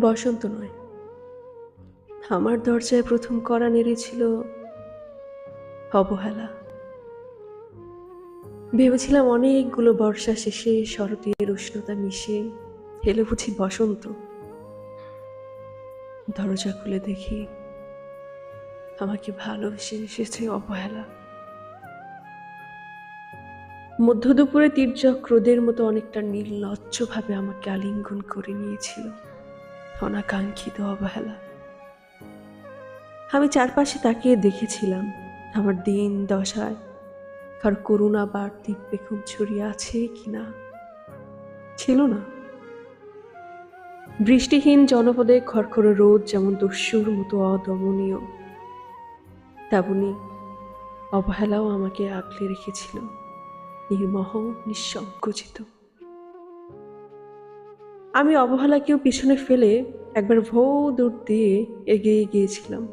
বসন্ত নয়, আমার দরজায় প্রথম কড়া নেড়েছিল অবহেলা। ভেবেছিলাম অনেকগুলো বর্ষা শেষে শরতের উষ্ণতা মিশে এলো বুঝি বসন্ত। দরজা খুলে দেখি আমাকে ভালোবেসে এসেছে অবহেলা। মধ্য দুপুরে তীর্যক রোদের মতো অনেকটা নির্লজ্জভাবে আমাকে আলিঙ্গন করে নিয়েছিল অনাকাঙ্ক্ষিত অবহেলা। আমি চারপাশে তাকিয়ে দেখেছিলাম আমার দিন দশায় কার করুণা বাড়তি পেখম ছড়িয়ে আছে কিনা। ছিল না। বৃষ্টিহীন জনপদে খড়খড়ে রোদ যেমন দস্যুর মতো অদমনীয়, তেমনি অবহেলাও আমাকে আগলে রেখেছিল নির্মহ নিঃসংকোচিত। আমি অবহেলাকেও পিছনে ফেলে একবার ভৌ দৌড় দিয়ে এগিয়ে গিয়েছিলাম।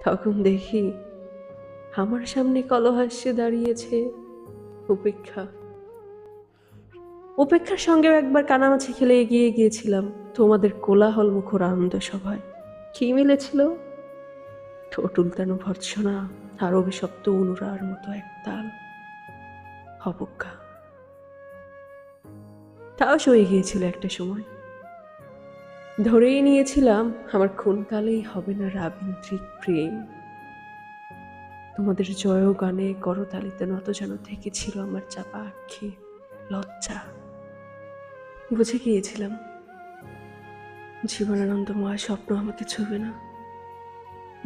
তখন দেখি আমার সামনে কলহাস্যে দাঁড়িয়েছে উপেক্ষা। উপেক্ষার সঙ্গেও একবার কানামাছি খেলে এগিয়ে গিয়েছিলাম তোমাদের কোলাহল মুখর আনন্দ সভায়। কি মিলেছিল? ঠোঁট উল্টানো ভর্ৎসনা আর অভিশপ্ত অনুরার মতো একতাল অবজ্ঞা। তাও সয়ে গিয়েছিল একটা সময়। ধরেই নিয়েছিলাম আমার খুনকালেই হবে না রাবীন্দ্রিক প্রেম। তোমাদের জয় গানে করতালিতে নত যেন থেকেছিল আমার চাপা আক্ষে লজ্জা। বুঝে গিয়েছিলাম জীবনানন্দময় স্বপ্ন আমাকে ছুবে না।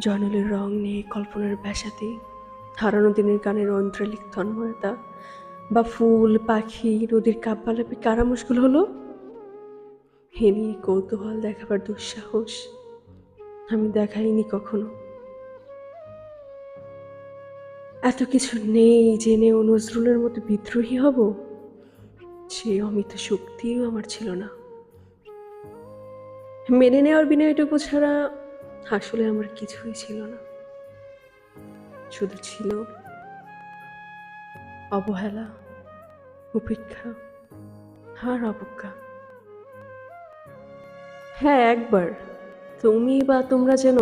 জয়নলের রং নিয়ে কল্পনার ব্যাসাতে হারানো দিনের গানের ঐন্দ্রালিক তন্ময়তা বা ফুল পাখি নদীর কাব্যালাপে কারা মুশকিল হলো এ নিয়ে কৌতূহল দেখাবার দুঃসাহস আমি দেখাইনি কখনো। এত কিছু নেই জেনেও নজরুলের মতো বিদ্রোহী হব সে অমিত শক্তিও আমার ছিল না। মেনে নেওয়ার বিনয়টুকু ছাড়া আসলে আমার কিছুই ছিল না। শুধু ছিল অবহেলা, উপেক্ষা আর অবজ্ঞা। হ্যাঁ, একবার তুমি বা তোমরা যেন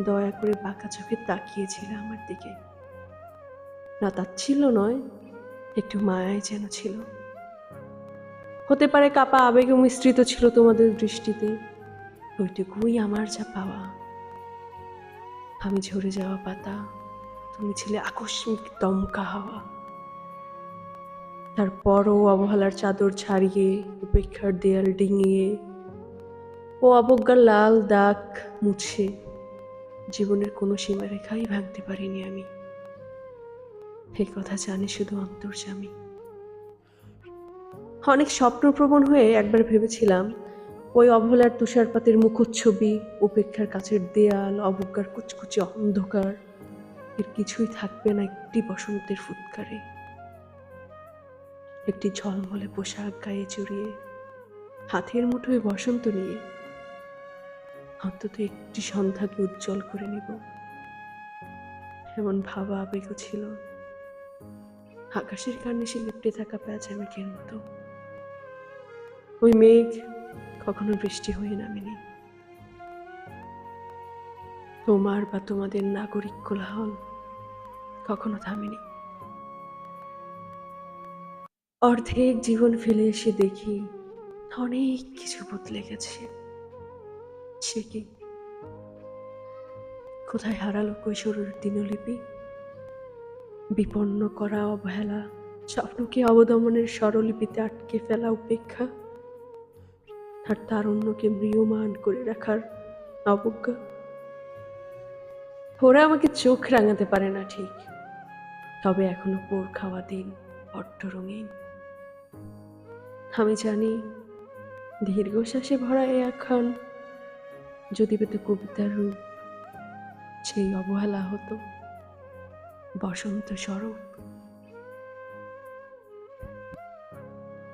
দয়া করে বাঁকা চোখে তাকিয়েছিলে আমার দিকে। না তাচ্ছিল্য নয়, একটু মায়াই যেন ছিল। হতে পারে কাপা আবেগে মিশ্রিত ছিল তোমাদের দৃষ্টিতে। ওইটুকুই আমার যা পাওয়া। আমি ঝরে যাওয়া পাতা, তুমি ছিলে আকস্মিক দমকা হাওয়া। তারপরও অবহেলার চাদর ছাড়িয়ে উপেক্ষার দেয়াল ডিঙিয়ে ও অবজ্ঞার লাল দাগ মুছে জীবনের কোনো সীমারেখাই ভাঙতে পারিনি আমি। এই কথা জানি শুধু অন্তর্যামী। অনেক স্বপ্নপ্রবণ হয়ে একবার ভেবেছিলাম ওই অবহেলার তুষারপাতের মুখচ্ছবি, উপেক্ষার কাছের দেয়াল, অবজ্ঞার কুচকুচে অন্ধকার, এর কিছুই থাকবে না একটি বসন্তের ফুৎকারে। একটি ঝলমলে পোশাক গায়ে জড়িয়ে হাতের মুঠোয় বসন্ত নিয়ে অন্তত একটি সন্ধ্যাকে উজ্জ্বল করে নেব, এমন ভাবা আবেগও ছিল আকাশের কার্নিশে লেপ্টে থাকা প্যাঁচামেঘের মতো। ওই মেঘ কখনো বৃষ্টি হয়ে নামেনি। তোমার বা তোমাদের নাগরিক কোলাহল কখনো থামেনি। অর্ধেক জীবন ফেলে এসে দেখি অনেক কিছু বদলে গেছে। সে কি কোথায় হারালো কৈশোরের দিনলিপি? বিপন্ন করা অবহেলা, স্বপ্নকে অবদমনের স্বরলিপিতে আটকে ফেলা উপেক্ষা, আর তারুণ্যকে ম্রিয়মান করে রাখার অবজ্ঞা। ওরা আমাকে চোখ রাঙাতে পারে না ঠিক, তবে এখনো পোড় খাওয়া দিন বড্ড রঙিন। আমি জানি দীর্ঘশ্বাসে ভরা এ আখ্যান যদি পেত কবিতার রূপ, সেই অবহেলা হতো বসন্ত স্বরূপ।